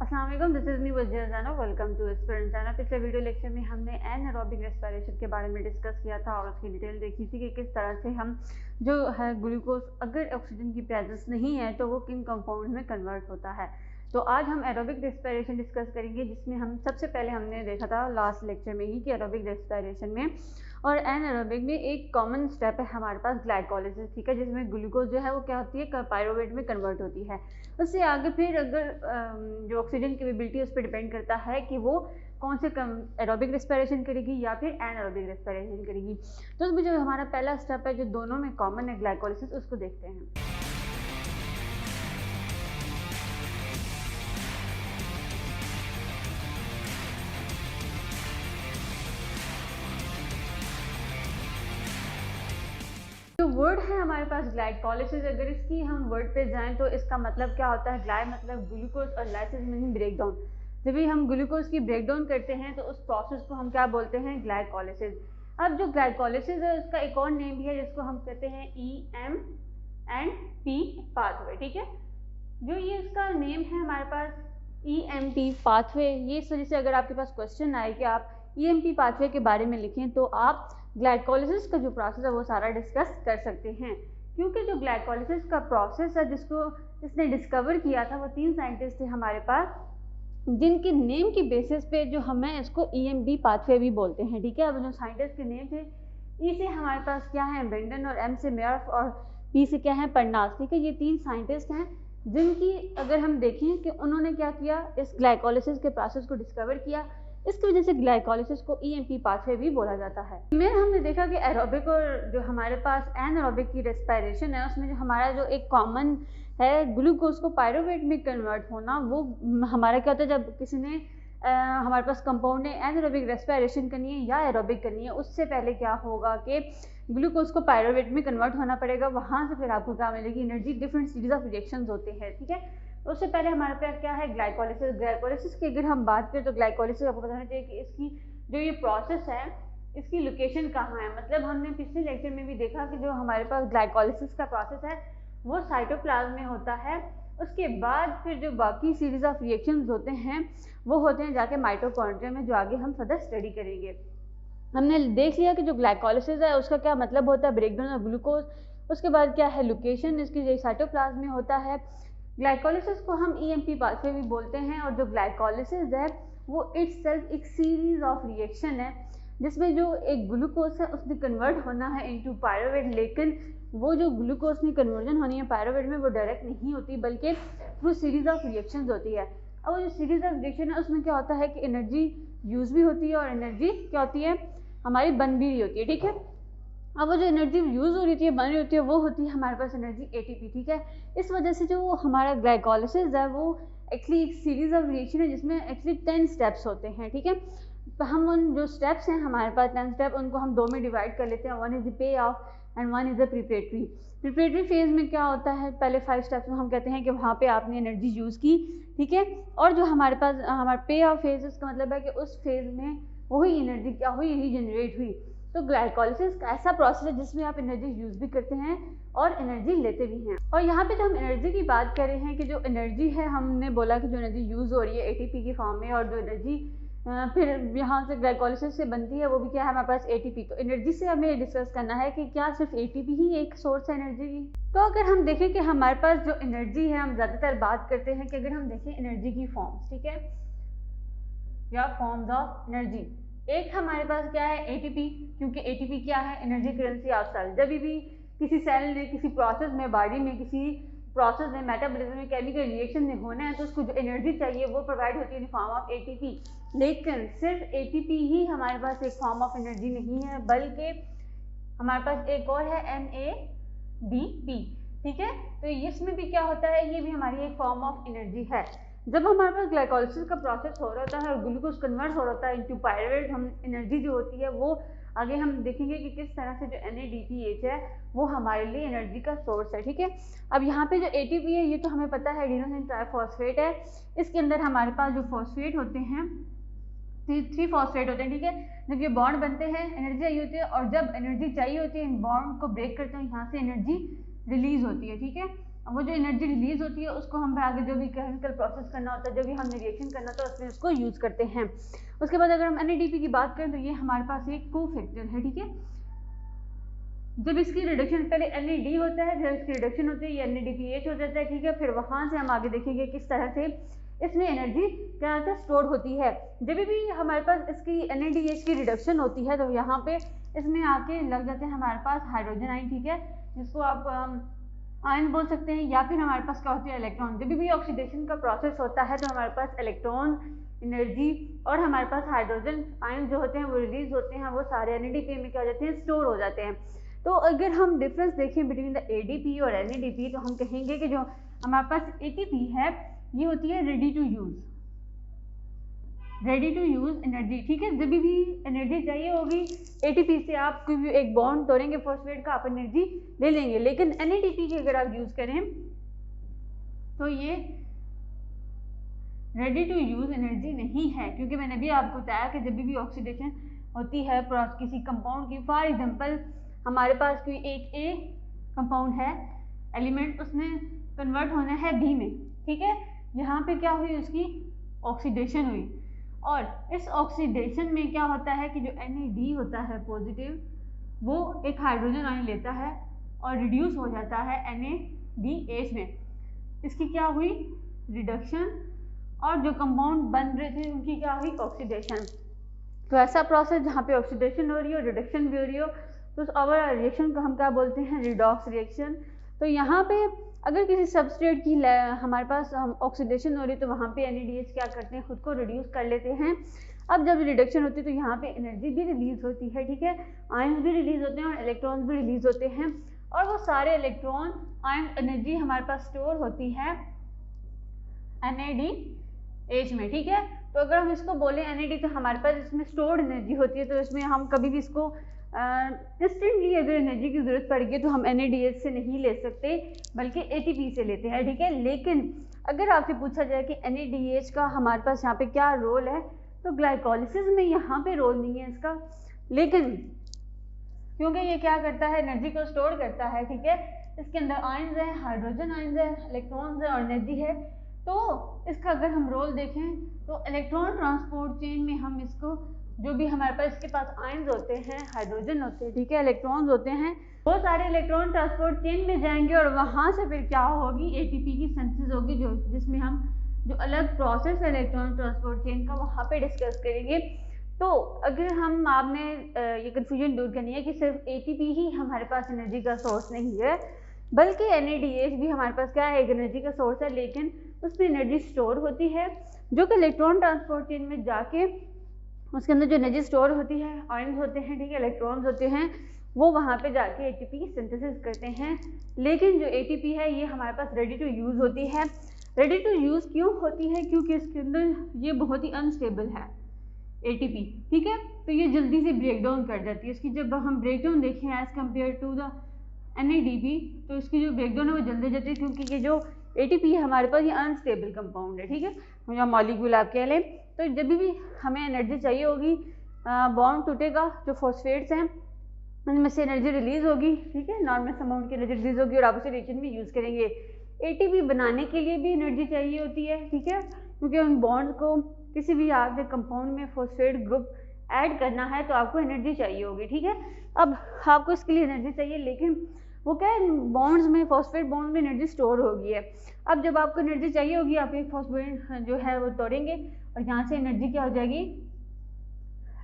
अस्सलाम वालेकुम, this is me Wajiha जाना। Welcome to aspirant channel. पिछले वीडियो लेक्चर में हमने एनारोबिक रेस्पिरेशन के बारे में डिस्कस किया था और उसकी डिटेल देखी थी कि किस तरह से हम जो है ग्लूकोज अगर ऑक्सीजन की प्रेजेंस नहीं है तो वो किन कंपाउंड में कन्वर्ट होता है। तो आज हम एरोबिक रेस्पिरेशन डिस्कस करेंगे, जिसमें हम सबसे पहले हमने देखा था लास्ट लेक्चर में ही कि एरोबिक रेस्पिरेशन में और एनारोबिक में एक कॉमन स्टेप है हमारे पास ग्लाइकोलिसिस, ठीक है, जिसमें ग्लूकोज जो है वो क्या होती है पायरोवेट में कन्वर्ट होती है। उससे आगे फिर अगर जो ऑक्सीजन कैपेबिलिटी उस पर डिपेंड करता है कि वो कौन से एरोबिक रेस्पिरेशन करेगी या फिर एनारोबिक रेस्पिरेशन करेगी। तो उसमें जो हमारा पहला स्टेप है जो दोनों में कॉमन है ग्लाइकोलिसिस, उसको देखते हैं। जो वर्ड है हमारे पास ग्लाइकोलिसिस, अगर इसकी हम वर्ड पे जाएं तो इसका मतलब क्या होता है। ग्लाइ मतलब ग्लूकोज और लाइसिस मीनिंग ब्रेक डाउन। जब भी हम ग्लूकोज की ब्रेक डाउन करते हैं तो उस प्रोसेस को हम क्या बोलते हैं, ग्लाइकोलिसिस। अब जो ग्लाइकोलिसिस है उसका एक और नेम भी है जिसको हम कहते हैं EMP पाथवे, ठीक है। जो ये इसका नेम है हमारे पास EMP पाथवे, ये इस वजह से अगर आपके पास क्वेश्चन आए कि आप EMP पाथवे के बारे में लिखें तो आप ग्लाइकोलिसिस का जो प्रोसेस है वो सारा डिस्कस कर सकते हैं, क्योंकि जो ग्लाइकोलिसिस का प्रोसेस है जिसने डिस्कवर किया था वो 3 साइंटिस्ट थे हमारे पास, जिनके नेम की बेसिस पे जो हमें इसको EMP पाथवे भी बोलते हैं, ठीक है। अब जो साइंटिस्ट के नेम थे, E से हमारे पास क्या है बेंडन, और M से मेयर्फ, और P से क्या है परनास, ठीक है। ये 3 साइंटिस्ट हैं जिनकी अगर हम देखें कि उन्होंने क्या किया, इस ग्लाइकोलिसिस के प्रोसेस को डिस्कवर किया। इसकी वजह से ग्लाइकोलिसिस को EMP पाथवे भी बोला जाता है। में हमने देखा कि एरोबिक और जो हमारे पास एनारोबिक की रेस्पिरेशन है उसमें जो हमारा जो एक कॉमन है ग्लूकोज को पायरोवेट में कन्वर्ट होना, वो हमारा क्या होता है जब किसी ने हमारे पास कंपाउंड ने एनारोबिक रेस्पिरेशन करनी है या एरोबिक करनी है, उससे पहले क्या होगा कि ग्लूकोज को पायरोवेट में कन्वर्ट होना पड़ेगा। वहाँ से फिर आपको क्या मिलेगी, energy. Different series of reactions होते हैं, ठीक है। उससे पहले हमारे पास क्या है ग्लाइकोलिसिस। ग्लाइकोलिसिस की अगर हम बात करें तो ग्लाइकोलिसिस आपको बताना चाहिए कि इसकी जो ये प्रोसेस है इसकी लोकेशन कहाँ है। मतलब हमने पिछले लेक्चर में भी देखा कि जो हमारे पास ग्लाइकोलिसिस का प्रोसेस है वो साइटोप्लाज्म में होता है। उसके बाद फिर जो बाकी सीरीज ऑफ रिएक्शंस होते हैं वो होते हैं जाके माइटोकॉन्ड्रिया में, जो आगे हम फर्दर स्टडी करेंगे। हमने देख लिया कि जो ग्लाइकोलिसिस है उसका क्या मतलब होता है, ब्रेकडाउन ऑफ ग्लूकोज। उसके बाद क्या है लोकेशन इसकी, जो साइटोप्लाज्म में होता है। ग्लाइकोलिसिस को हम EMP पाथवे भी बोलते हैं। और जो ग्लाइकोलिसिस है वो इटसेल्फ एक सीरीज ऑफ रिएक्शन है जिसमें जो एक ग्लूकोज है उसने कन्वर्ट होना है इनटू पायरोवेट, लेकिन वो जो ग्लूकोज की कन्वर्जन होनी है पायरोवेट में वो डायरेक्ट नहीं होती बल्कि थ्रू सीरीज ऑफ रिएक्शंस होती है। और वो जो सीरीज ऑफ रिएक्शन है उसमें क्या होता है कि एनर्जी यूज भी होती है और एनर्जी क्या होती है हमारी बन भी रही होती है, ठीक है। अब वो जो एनर्जी यूज़ हो रही थी, बन रही होती है, वो होती है हमारे पास एनर्जी ATP, ठीक है। इस वजह से जो हमारा ग्लाइकोलिसिस है वो एक्चुअली एक सीरीज ऑफ रिएक्शन है जिसमें एक्चुअली 10 स्टेप्स होते हैं, ठीक है। तो हम उन जो स्टेप्स हैं हमारे पास 10 स्टेप, उनको हम 2 में डिवाइड कर लेते हैं। 1 is the pay of and 1 is the preparatory. Preparatory phase में क्या होता है, पहले 5 स्टेप्स में हम कहते हैं कि वहाँ पे आपने एनर्जी यूज़ की, ठीक है। और जो हमारे पास हमारा पे ऑफ फेज, उसका मतलब है कि उस फेज में वही एनर्जी क्या हुई, रीजनरेट हुई। तो ग्लाइकोलिसिस ऐसा प्रोसेस है जिसमें आप एनर्जी यूज़ भी करते हैं और एनर्जी लेते भी हैं। और यहाँ पे जब हम एनर्जी की बात कर रहे हैं कि जो एनर्जी है, हमने बोला कि जो एनर्जी यूज़ हो रही है ATP की फॉर्म में, और जो एनर्जी फिर यहाँ से ग्लाइकोलिसिस से बनती है वो भी क्या है हमारे पास ATP। तो एनर्जी से हमें डिस्कस करना है कि क्या सिर्फ ATP ही एक सोर्स है एनर्जी की। तो अगर हम देखें कि हमारे पास जो एनर्जी है, हम ज़्यादातर बात करते हैं कि अगर हम देखें एनर्जी की फॉर्म्स, ठीक है, या फॉर्म्स ऑफ एनर्जी। एक हमारे पास क्या है ATP, क्योंकि ATP क्या है एनर्जी करेंसी ऑफ सेल। जब भी किसी सेल ने किसी प्रोसेस में, बॉडी में किसी प्रोसेस में, मेटाबॉलिज्म में, केमिकल रिएक्शन में होना है तो उसको जो एनर्जी चाहिए वो प्रोवाइड होती है इन फॉर्म ऑफ ATP। लेकिन सिर्फ ATP ही हमारे पास एक फॉर्म ऑफ एनर्जी नहीं है, बल्कि हमारे पास एक और है NADP, ठीक है। तो इसमें भी क्या होता है, ये भी हमारी एक फॉर्म ऑफ एनर्जी है। जब हमारे पास ग्लाइकोलिसिस का प्रोसेस हो रहा होता है और ग्लूकोज कन्वर्ट हो रहा होता है इनटू पायरुवेट, हम एनर्जी जो होती है वो आगे हम देखेंगे कि किस तरह से जो NADPH है वो हमारे लिए एनर्जी का सोर्स है, ठीक है। अब यहाँ पे जो ATP है ये तो हमें पता है एडिनोसिन ट्राइफॉस्फेट है। इसके अंदर हमारे पास जो फॉस्फेट होते हैं, 3 फॉस्फेट होते हैं, ठीक है। जब ये बॉन्ड बनते हैं एनर्जी चाहिए होती है, और जब एनर्जी चाहिए होती है इन बॉन्ड को ब्रेक करते हैं यहाँ से एनर्जी रिलीज होती है, ठीक है। वो जो एनर्जी रिलीज होती है उसको हम आगे जो भी केमिकल प्रोसेस करना होता है, जो भी हमने रिएक्शन करना होता है उसमें उसको यूज़ करते हैं। उसके बाद अगर हम NADP की बात करें तो ये हमारे पास एक कोफैक्टर है, ठीक है। जब इसकी रिडक्शन पहले NAD होता है, जब इसकी रिडक्शन होती है ये NADPH हो जाता है, ठीक है। फिर वहाँ से हम आगे देखेंगे किस तरह से इसमें एनर्जी क्या होता है स्टोर होती है। जब भी हमारे पास इसकी NADH की रिडक्शन होती है तो यहाँ पे इसमें आके लग जाते हैं हमारे पास हाइड्रोजन आयन, ठीक है, जिसको आप आयन बोल सकते हैं, या फिर हमारे पास क्या होती है इलेक्ट्रॉन। जब भी ऑक्सीडेशन का प्रोसेस होता है तो हमारे पास इलेक्ट्रॉन, एनर्जी और हमारे पास हाइड्रोजन आयन जो होते हैं वो रिलीज होते हैं, वो सारे NADP में क्या हो जाते हैं स्टोर हो जाते हैं। तो अगर हम डिफरेंस देखें बिटवीन द ADP और NADP तो हम कहेंगे कि जो हमारे पास ATP है ये होती है रेडी टू यूज एनर्जी, ठीक है। जब भी एनर्जी चाहिए होगी ATP से आप कोई भी एक बॉन्ड तोड़ेंगे फॉस्फेट का, आप एनर्जी ले लेंगे। लेकिन NADP की अगर आप यूज करें तो ये रेडी टू यूज एनर्जी नहीं है, क्योंकि मैंने भी आपको बताया कि जब भी ऑक्सीडेशन होती है किसी कंपाउंड की, फॉर एग्जांपल हमारे पास कोई एक A कंपाउंड है एलिमेंट, उसने कन्वर्ट होना है B में, ठीक है। यहाँ पे क्या हुई उसकी ऑक्सीडेशन हुई, और इस ऑक्सीडेशन में क्या होता है कि जो NAD होता है पॉजिटिव, वो एक हाइड्रोजन आयन लेता है और रिड्यूस हो जाता है NADH में। इसकी क्या हुई रिडक्शन, और जो कंपाउंड बन रहे थे उनकी क्या हुई ऑक्सीडेशन। तो ऐसा प्रोसेस जहाँ पे ऑक्सीडेशन हो रही हो, रिडक्शन भी हो रही हो, तो उस ओवरऑल रिएक्शन को हम क्या बोलते हैं रिडॉक्स रिएक्शन। तो यहाँ पे अगर किसी सबस्ट्रेट की हमारे पास ऑक्सीडेशन हो रही है तो वहाँ पे NADH क्या करते हैं खुद को रिड्यूस कर लेते हैं। अब जब रिडक्शन होती है तो यहाँ पे एनर्जी भी रिलीज होती है, ठीक है, आयन्स भी रिलीज होते हैं और इलेक्ट्रॉन्स भी रिलीज होते हैं, और वो सारे इलेक्ट्रॉन आयन एनर्जी हमारे पास स्टोर होती है NADH में, ठीक है। तो अगर हम इसको बोले NAD तो हमारे पास इसमें स्टोर्ड एनर्जी होती है, तो इसमें हम कभी भी इसको इंस्टेंटली अगर एनर्जी की जरूरत पड़ेगी तो हम NADH से नहीं ले सकते बल्कि ATP से लेते हैं, ठीक है। लेकिन अगर आपसे पूछा जाए कि NADH का हमारे पास यहाँ पे क्या रोल है, तो ग्लाइकोलिसिस में यहाँ पे रोल नहीं है इसका, लेकिन क्योंकि ये क्या करता है एनर्जी को स्टोर करता है, ठीक है। इसके अंदर आयन्स है, हाइड्रोजन आयन्स है, इलेक्ट्रॉन्स है और एनर्जी है। तो इसका अगर हम रोल देखें तो इलेक्ट्रॉन ट्रांसपोर्ट चेन में हम इसको जो भी हमारे पास इसके पास आयन्स होते हैं, हाइड्रोजन होते हैं, ठीक है, इलेक्ट्रॉन्स होते हैं, वो सारे इलेक्ट्रॉन ट्रांसपोर्ट चेन में जाएंगे और वहाँ से फिर क्या होगी ATP की सिंथेसिस होगी, जो जिसमें हम जो अलग प्रोसेस है इलेक्ट्रॉन ट्रांसपोर्ट चेन का वहाँ पे डिस्कस करेंगे। तो अगर हम आपने ये कन्फ्यूजन दूर करनी है कि सिर्फ ATP ही हमारे पास एनर्जी का सोर्स नहीं है, बल्कि NADH भी हमारे पास क्या है एक एनर्जी का सोर्स है, लेकिन उसमें एनर्जी स्टोर होती है जो कि इलेक्ट्रॉन ट्रांसपोर्ट चेन में जाके उसके अंदर जो एनर्जी स्टोर होती है, आयन्स होते हैं, ठीक है, इलेक्ट्रॉन्स होते हैं, वो वहाँ पे जाके ATP की सिंथेसिस करते हैं। लेकिन जो ATP है ये हमारे पास रेडी टू यूज़ होती है। रेडी टू यूज़ क्यों होती है? क्योंकि इसके अंदर ये बहुत ही अनस्टेबल है ATP, ठीक है, तो ये जल्दी से ब्रेक डाउन कर जाती है। इसकी जब हम ब्रेक डाउन देखें as compared to the NADP, तो इसकी जो ब्रेक डाउन है वो जल्दी जाती है, क्योंकि ये जो ATP है हमारे पास ये अनस्टेबल कंपाउंड है, ठीक है, या मॉलिक्यूल आप कह लें। तो जब भी हमें एनर्जी चाहिए होगी, बॉन्ड टूटेगा, जो फॉस्फेट्स हैं उनमें से एनर्जी रिलीज होगी, ठीक है, नॉर्मल अमाउंट की एनर्जी रिलीज होगी और आप उसे रिएक्शन में यूज़ करेंगे। ATP बनाने के लिए भी एनर्जी चाहिए होती है, ठीक है, क्योंकि उन बॉन्ड को किसी भी आपके कंपाउंड में फॉस्फेट ग्रुप ऐड करना है तो आपको एनर्जी चाहिए होगी, ठीक है। अब आपको इसके लिए एनर्जी चाहिए, लेकिन वो क्या है बॉन्ड्स में, फॉस्फेट बॉन्ड में एनर्जी स्टोर होगी है। अब जब आपको एनर्जी चाहिए होगी आप एक फॉस्फेट जो है वो तोड़ेंगे और यहाँ से एनर्जी क्या हो जाएगी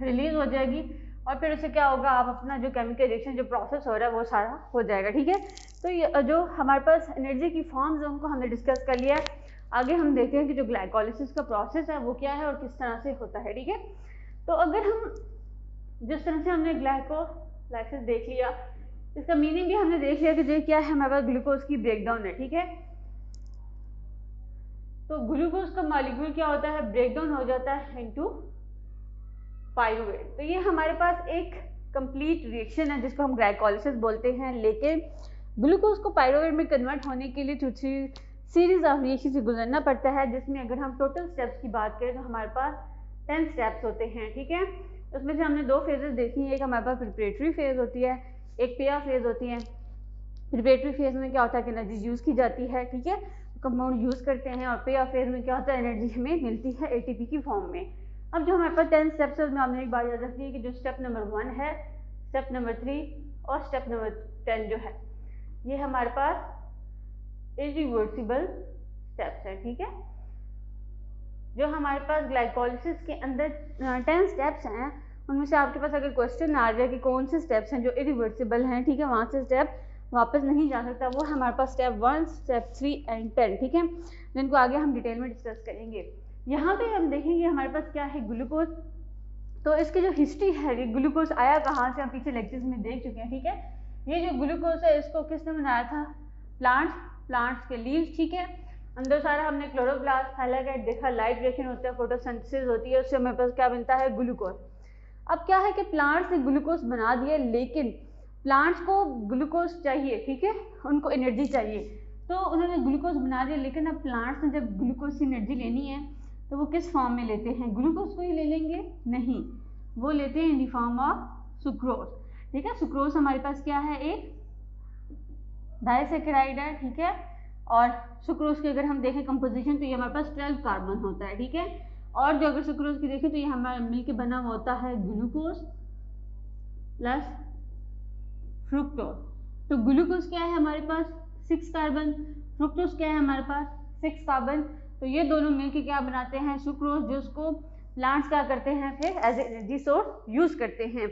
रिलीज हो जाएगी, और फिर उससे क्या होगा आप अपना जो केमिकल रिएक्शन जो प्रोसेस हो रहा है वो सारा हो जाएगा, ठीक है। तो ये जो हमारे पास एनर्जी की फॉर्म्स हैं उनको हमने डिस्कस कर लिया है। आगे हम देखते हैं कि जो ग्लाइकोलिसिस का प्रोसेस है वो क्या है और किस तरह से होता है, ठीक है। तो अगर हम जिस तरह से हमने ग्लाइकोलाइसिस देख लिया, इसका मीनिंग भी हमने देख लिया कि जो क्या है हमारे पास ग्लूकोज की ब्रेकडाउन है, ठीक है। तो ग्लूकोज का मॉलिक्यूल क्या होता है ब्रेकडाउन हो जाता है इनटू पाइरूवेट। तो ये हमारे पास एक कंप्लीट रिएक्शन है जिसको हम ग्लाइकोलिसिस बोलते हैं, लेकिन ग्लूकोज को पाइरूवेट में कन्वर्ट होने के लिए 2-3 सीरीज ऑफ रिएक्शन से गुजरना पड़ता है, जिसमें अगर हम टोटल स्टेप्स की बात करें तो हमारे पास 10 स्टेप्स होते हैं, ठीक है। उसमें से हमने 2 फेजेस देखी हैं, एक हमारे पास प्रिपरेटरी फेज होती है, एक पेयर फेज होती है। प्रिपरेटरी फेज में क्या होता है कि एनर्जी यूज़ की जाती है, ठीक है, कंपाउंड यूज़ करते हैं, और पे ऑफ फेज में क्या होता है एनर्जी हमें मिलती है एटीपी की फॉर्म में। अब जो हमारे पास 10 स्टेप्स है उसमें आपने एक बात याद रखनी है कि जो स्टेप नंबर 1 है, स्टेप नंबर 3 और स्टेप नंबर 10 जो है ये हमारे पास इरिवर्सिबल स्टेप्स है, ठीक है। जो हमारे पास ग्लाइकोलिसिस के अंदर 10 स्टेप्स हैं उनमें से आपके पास अगर क्वेश्चन आ जाए कि कौन से स्टेप्स हैं जो इरिवर्सिबल हैं, ठीक है, वहाँ से स्टेप वापस नहीं जा सकता, वो हमारे पास स्टेप 1, स्टेप 3 एंड 10, ठीक है, जिनको आगे हम डिटेल में डिस्कस करेंगे। यहाँ पे हम देखेंगे हमारे पास क्या है, ग्लूकोज। तो इसकी जो हिस्ट्री है, ये ग्लूकोज आया कहाँ से हम पीछे लेक्चर्स में देख चुके हैं, ठीक है। ये जो ग्लूकोज है इसको किसने बनाया था, प्लांट्स के लीव्स, ठीक है। अंदर सारा हमने क्लोरोप्लास्ट, थाइलाकाइट देखा, लाइट रिएक्शन होता है, फोटोसिंथेसिस होती है, उससे हमारे पास क्या बनता है, ग्लूकोज। अब क्या है कि प्लांट्स ने ग्लूकोज बना दिया, लेकिन प्लांट्स को ग्लूकोज चाहिए, ठीक है, उनको एनर्जी चाहिए, तो उन्होंने ग्लूकोज बना दिया, लेकिन अब प्लांट्स ने जब ग्लूकोज की एनर्जी लेनी है तो वो किस फॉर्म में लेते हैं, ग्लूकोज को ही ले लेंगे, नहीं, वो लेते हैं in the form of sucrose, ठीक है। सुक्रोज हमारे पास क्या है, एक डाइसैकेराइड है, ठीक है, और सुक्रोज की अगर हम देखें कंपोजिशन तो ये हमारे पास 12 कार्बन होता है, ठीक है। और जो अगर सुक्रोज की देखें तो ये हमारा मिलकर बना हुआ होता है ग्लूकोज प्लस फ्रुक्टोज। तो ग्लूकोज क्या है हमारे पास 6 कार्बन, फ्रुक्टोज क्या है हमारे पास 6 कार्बन, तो ये दोनों मिलकर क्या बनाते हैं, सुक्रोज, जो उसको प्लांट्स क्या करते हैं फिर as a energy source use करते हैं।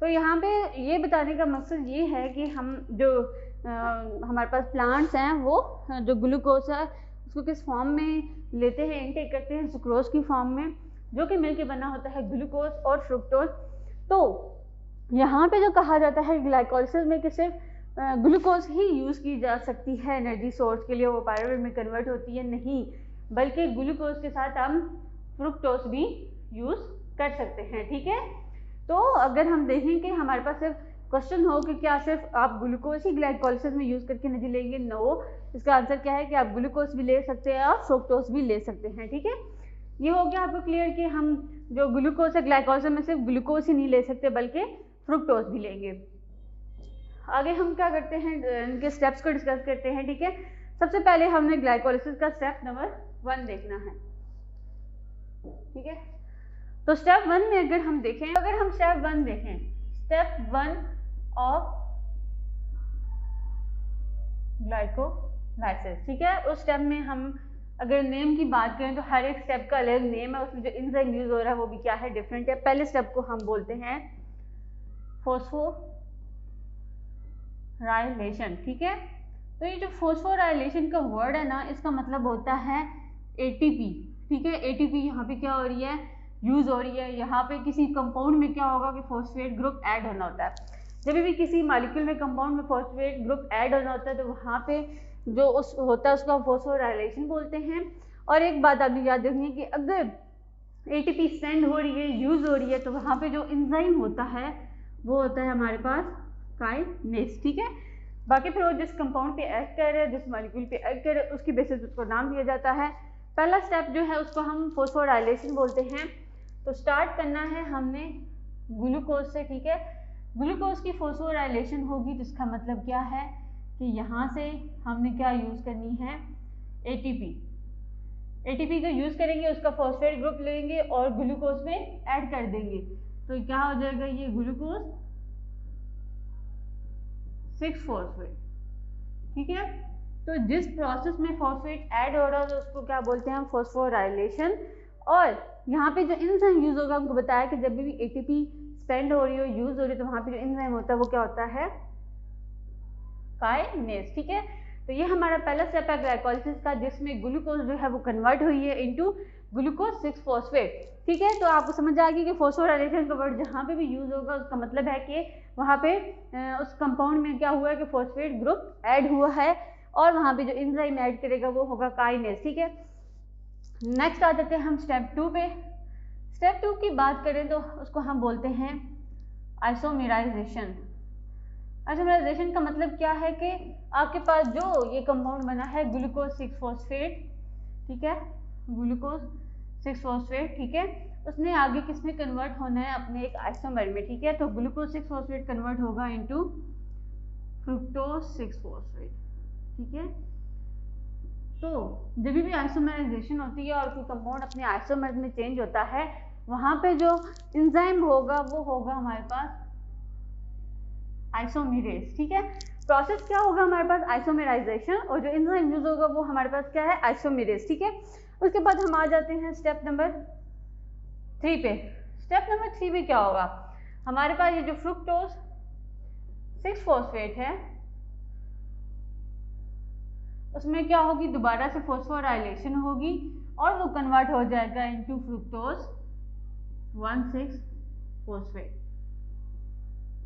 तो यहाँ पे ये बताने का मकसद ये है कि हम जो हमारे पास प्लांट्स हैं वो जो ग्लूकोज है उसको किस फॉर्म में लेते हैं, इनटेक करते हैं, सुक्रोज की फॉर्म में, जो कि मिलके बना होता है ग्लूकोज और फ्रुक्टोज। तो यहाँ पे जो कहा जाता है ग्लाइकोलिसिस में कि सिर्फ ग्लूकोज ही यूज़ की जा सकती है एनर्जी सोर्स के लिए, वो पायरुवेट में कन्वर्ट होती है, नहीं, बल्कि ग्लूकोज के साथ हम फ्रुक्टोज भी यूज़ कर सकते हैं, ठीक है। तो अगर हम देखें कि हमारे पास सिर्फ क्वेश्चन हो कि क्या सिर्फ आप ग्लूकोज ही ग्लाइकोलिसिस में यूज़ करके एनर्जी लेंगे, नो, इसका आंसर क्या है कि आप ग्लूकोज भी ले सकते हैं और फ्रुक्टोज भी ले सकते हैं, ठीक है। ये हो गया आपको क्लियर कि हम जो ग्लूकोज है ग्लाइकोलिसिस में सिर्फ ग्लूकोज ही नहीं ले सकते बल्कि फ्रुक्टोज भी लेंगे। आगे हम क्या करते हैं, इनके स्टेप्स को डिस्कस करते हैं, ठीक है। सबसे पहले हमने ग्लाइकोलिसिस का स्टेप नंबर 1 देखना है, ठीक है। तो स्टेप 1 में अगर हम देखें, अगर हम स्टेप 1 देखें, स्टेप 1 ऑफ ग्लाइकोलाइसिस, ठीक है, उस स्टेप में हम अगर नेम की बात करें तो हर एक स्टेप का अलग नेम है, उसमें जो एंजाइम यूज हो रहा है वो भी क्या है, डिफरेंट है। पहले स्टेप को हम बोलते हैं फॉस्फोराइलेशन, ठीक है। तो ये जो फॉस्फोराइलेशन का वर्ड है ना, इसका मतलब होता है एटीपी, ठीक है। एटीपी यहाँ पे क्या हो रही है, यूज हो रही है। यहाँ पे किसी कंपाउंड में क्या होगा कि फॉस्फेट ग्रुप ऐड होना होता है। जब भी किसी मॉलिक्यूल में कंपाउंड में फॉस्फेट ग्रुप ऐड होना होता है तो वहाँ पे जो उस होता है उसका फॉस्फोराइलेशन बोलते हैं। और एक बात आपने याद रखनी है कि अगर एटीपी सेंड हो रही है, यूज हो रही है, तो वहाँ पे जो एंजाइम होता है वो होता है हमारे पास काइनेस, ठीक है। बाकी फिर वो जिस कंपाउंड पे ऐड कर रहे हैं, जिस मॉलिक्यूल पे ऐड कर रहे हैं, उसकी बेसिस उसको नाम दिया जाता है। पहला स्टेप जो है उसको हम फॉस्फोराइलेशन बोलते हैं। तो स्टार्ट करना है हमने ग्लूकोज से, ठीक है। ग्लूकोज की फॉस्फोराइलेशन होगी तो इसका मतलब क्या है कि यहाँ से हमने क्या यूज़ करनी है, एटीपी। एटीपी का यूज़ करेंगे, उसका फॉस्फेट ग्रुप लेंगे और ग्लूकोज में ऐड कर देंगे, तो क्या हो जाएगा, ये ग्लूकोज 6-फॉस्फेट, ठीक है। तो जिस प्रोसेस में फॉस्फेट ऐड हो रहा है तो उसको क्या बोलते हैं, फॉस्फोराइलेशन। और यहाँ पे जो एंजाइम यूज होगा, हमको बताया कि जब भी एटीपी स्पेंड हो रही हो, यूज हो रही है, तो वहाँ पे जो एंजाइम होता है वो क्या होता है, काइनेस, ठीक है। तो ये हमारा पहला स्टेप है ग्लाइकोलिसिस का, जिसमें ग्लूकोज जो है वो कन्वर्ट हुई है इनटू ग्लूकोज 6-फॉस्फेट, ठीक है। तो आपको समझ आ गई कि फॉस्फोराइलेशन का वर्ड जहाँ पे भी यूज होगा उसका मतलब है कि वहाँ पे उस कंपाउंड में क्या हुआ है कि फॉस्फेट ग्रुप ऐड हुआ है और वहाँ पे जो एंजाइम ऐड करेगा वो होगा काइनेस, ठीक है। नेक्स्ट आ जाते हैं हम स्टेप 2 पे। स्टेप 2 की बात करें तो उसको हम बोलते हैं आइसोमेराइजेशन। आइसोमेराइजेशन का मतलब क्या है कि आपके पास जो ये कंपाउंड बना है ग्लूकोज 6-फॉस्फेट, ठीक है, ग्लूकोज 6-फॉस्फेट, ठीक है, उसने आगे किस में कन्वर्ट होना है, अपने एक आइसोमर में, ठीक है। तो ग्लूकोज 6-फॉस्फेट कन्वर्ट होगा इनटू फ्रुक्टोज 6-फॉस्फेट। ठीक है, तो जब भी आइसोमराइजेशन होती है और कोई कंपाउंड अपने आइसोमर में चेंज होता है, वहां पे जो एंजाइम होगा वो होगा हमारे पास आइसोमेरेज। ठीक है, प्रोसेस क्या होगा हमारे पास आइसोमेराइजेशन, और जो एंजाइम यूज होगा वो हमारे पास क्या है आइसोमेरेज। ठीक है, उसके बाद हम आ जाते हैं स्टेप नंबर 3 पे। स्टेप नंबर 3 पे क्या होगा, हमारे पास ये जो फ्रुक्टोज 6-फॉस्फेट है उसमें क्या होगी, दोबारा से फॉस्फोराइलेशन होगी और वो कन्वर्ट हो जाएगा इनटू फ्रुक्टोज 1,6-फॉस्फेट।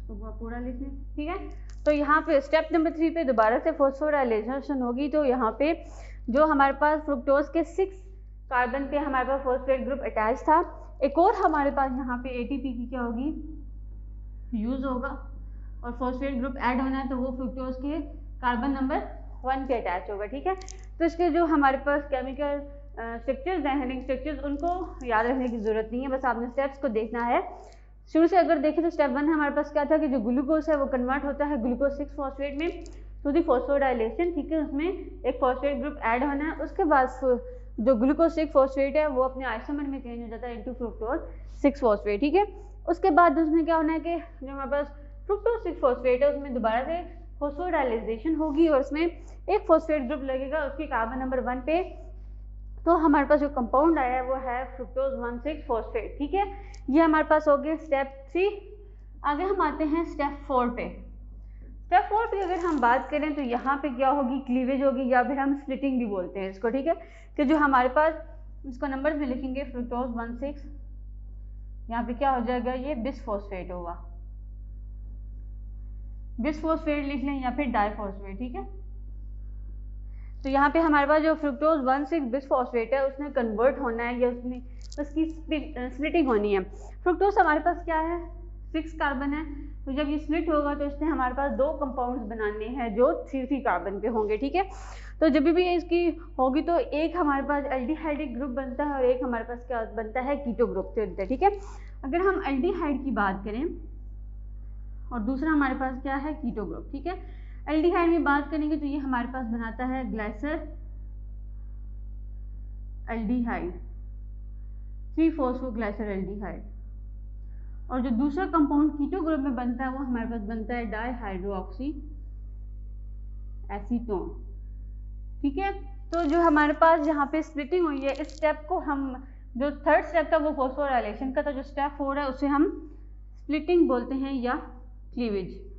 इसको पूरा लिख लें। ठीक है, तो यहाँ पे स्टेप नंबर 3 पे दोबारा से फॉस्फोराइलेशन होगी, तो यहाँ पे जो हमारे पास फ्रुक्टोज के 6 कार्बन पे हमारे पास फॉस्फेट ग्रुप अटैच था, एक और हमारे पास यहाँ पे एटीपी की क्या होगी यूज होगा और फॉस्फेट ग्रुप ऐड होना है, तो वो फ्रुक्टोज के कार्बन नंबर 1 पे अटैच होगा। ठीक है, तो इसके जो हमारे पास केमिकल स्ट्रक्चर्स हैं, हेडिंग स्ट्रक्चर्स, उनको याद रखने की जरूरत नहीं है, बस आपने स्टेप्स को देखना है। शुरू से अगर देखें तो स्टेप 1 हमारे पास क्या था कि जो ग्लूकोज है वो कन्वर्ट होता है ग्लूकोज 6-फॉस्फेट में थ्रू दी फॉस्फोराइलेशन। ठीक है, उसमें एक फॉस्फेट ग्रुप ऐड होना है, उसके बाद जो ग्लूकोज 6-फॉस्फेट है वो अपने आइसोमर में चेंज हो जाता है इनटू फ्रुक्टोज 6-फॉस्फेट। ठीक है, उसके बाद उसमें क्या होना है कि जो हमारे पास फ्रुक्टोज 6-फॉस्फेट है उसमें दोबारा से फॉस्फोराइलेशन होगी और उसमें एक फॉस्फेट ग्रुप लगेगा उसके कार्बन नंबर 1 पे, तो हमारे पास जो कंपाउंड आया है वो है फ्रुक्टोज 1,6-फॉस्फेट। ठीक है, ये हमारे पास हो गया स्टेप 3। आगे हम आते हैं स्टेप 4 पे। स्टेप 4 पे अगर हम बात करें तो यहाँ पे क्या होगी, क्लीवेज होगी या फिर हम स्प्लिटिंग भी बोलते हैं इसको। ठीक है, कि जो हमारे पास इसको नंबर्स में लिखेंगे फ्रुक्टोज 1,6, यहाँ पे क्या हो जाएगा, ये बिसफॉस्फेट होगा, बिसफॉस्फेट लिख लें या फिर डाइफॉस्फेट। ठीक है, तो यहाँ पे हमारे पास जो फ्रुक्टोज 1,6 बिसफॉस्फेट है उसने कन्वर्ट होना है या उसकी स्प्लिटिंग होनी है। फ्रुक्टोज हमारे पास क्या है 6 कार्बन है, तो जब ये स्प्लिट होगा तो इसने हमारे पास 2 कंपाउंड्स बनाने हैं जो 3 कार्बन पे होंगे। ठीक है, तो जब भी इसकी होगी तो एक हमारे पास एल्डिहाइड ग्रुप बनता है और एक हमारे पास क्या बनता है कीटो ग्रुप से बनता है। ठीक है, अगर हम एल्डिहाइड की बात करें और दूसरा हमारे पास क्या है कीटो ग्रुप। ठीक है, एल्डिहाइड में बात करेंगे तो ये हमारे पास बनाता है ग्लाइसर एल्डिहाइड, 3-फॉस्फोग्लाइसर एल्डिहाइड, और जो दूसरा कंपाउंड कीटो ग्रुप में बनता है वो हमारे पास बनता है डाइहाइड्रोक्सी एसीटोन। ठीक है, तो जो हमारे पास यहाँ पे स्प्लिटिंग हुई है, इस स्टेप को हम जो थर्ड स्टेप था वो फॉस्फोराइलेशन का था, जो स्टेप 4 है उसे हम स्प्लिटिंग बोलते हैं या क्लीवेज।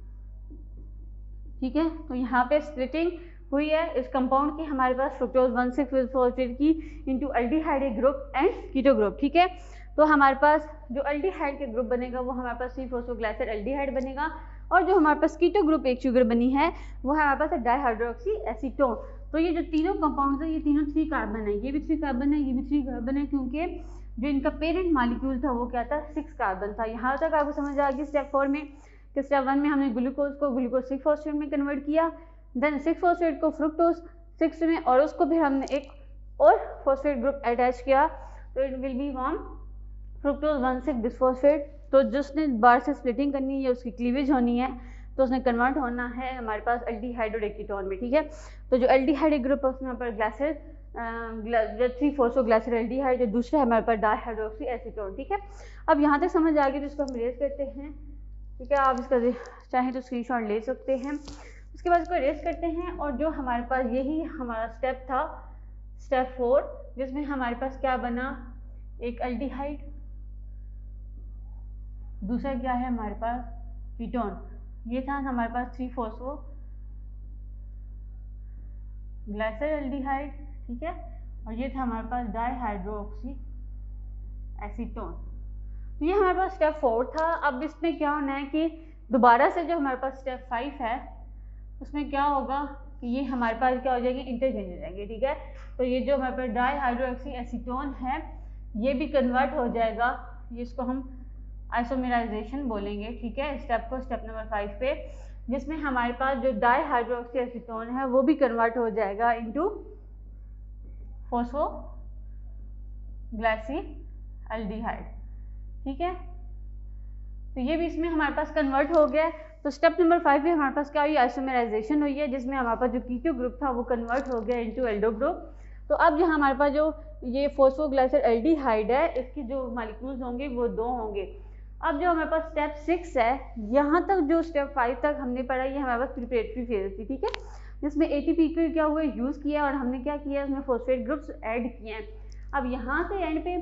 ठीक है, तो यहाँ पे स्प्लिटिंग हुई है इस कंपाउंड की हमारे पास फ्रुक्टोज 1,6-फॉस्फेट की into aldehyde group and keto group. ठीक है, तो हमारे पास जो एल्डिहाइड के ग्रुप बनेगा वो हमारे पास 3-फॉस्फोग्लाइसर एल्डिहाइड बनेगा, और जो हमारे पास कीटो ग्रुप एक शुगर बनी है वो है हमारे पास डाइहाइड्रोक्सी एसीटोन। तो ये जो तीनों कंपाउंड्स है ये तीनों 3 कार्बन है, ये भी 3 कार्बन है, ये भी 3 कार्बन है, क्योंकि जो इनका पेरेंट मॉलिक्यूल था वो क्या था 6 कार्बन था। यहाँ तक आपको समझ आ गई स्टेप 4 में कि स्टेप 1 में हमने ग्लूकोज को ग्लूकोज 6-फॉस्फेट में कन्वर्ट किया, देन 6-फॉस्फेट को फ्रुक्टोज 6 में, और उसको भी हमने एक और फॉस्फेट ग्रुप अटैच किया, तो it will be one fructose 1,6 bisphosphate. तो जिसने बार से स्प्लिटिंग करनी है उसकी क्लीवेज होनी है, तो उसने कन्वर्ट होना है हमारे पास एल्डिहाइड और कीटोन में। ठीक है, तो जो एल्डिहाइड ग्रुप है उसमें पर ग्लाइसर 3-फॉस्फोग्लाइसर एल्डिहाइड, जो दूसरा है हमारे पास डाइहाइड्रोक्सी एसीटोन। ठीक है, अब यहाँ तक समझ आ गई तो इसको हम रेस करते हैं। ठीक है, आप इसका चाहें तो स्क्रीनशॉट ले सकते हैं। उसके बाद इसको रेस करते हैं, और जो हमारे पास यही हमारा स्टेप था स्टेप 4, जिसमें हमारे पास क्या बना, एक एल्डिहाइड, दूसरा क्या है हमारे पास कीटोन, ये था हमारे पास 3-फॉस्फोग्लाइसर एल्डिहाइड। ठीक है, और ये था हमारे पास डाइहाइड्रोक्सी एसीटोन। तो ये हमारे पास स्टेप 4 था। अब इसमें क्या होना है कि दोबारा से जो हमारे पास स्टेप 5 है उसमें क्या होगा कि ये हमारे पास क्या हो जाएगी, इंटरचेंज हो जाएंगे। ठीक है, तो ये जो हमारे पास डाइहाइड्रोक्सी एसीटोन है ये भी कन्वर्ट हो जाएगा, जिसको हम आइसोमेराइजेशन बोलेंगे। ठीक है, स्टेप को स्टेप नंबर 5 पे, जिसमें हमारे पास जो डाइहाइड्रोक्सी एसीटोन है वो भी कन्वर्ट हो जाएगा इनटू फॉस्फोग्लाइसी एल्डिहाइड। ठीक है, तो ये भी इसमें हमारे पास कन्वर्ट हो गया है। तो स्टेप नंबर 5 में हमारे पास क्या हुई, आइसोमेराइजेशन हुई है, जिसमें हमारे पास जो कीटो ग्रुप था वो कन्वर्ट हो गया इनटू एल्डो ग्रुप। तो अब जो हमारे पास जो ये फॉस्फोग्लाइसर एल्डिहाइड है, इसके जो मॉलिक्यूल्स होंगे वो 2 होंगे। अब जो हमारे पास स्टेप 6 है, यहाँ तक जो स्टेप 5 तक हमने पढ़ा, ये हमारे पास प्रिपरेटरी फेज थी, ठीक है, जिसमें एटीपी को क्या हुआ यूज़ किया और हमने क्या किया, उसमें फॉस्फेट ग्रुप्स ऐड किए हैं। अब यहाँ से एंड पे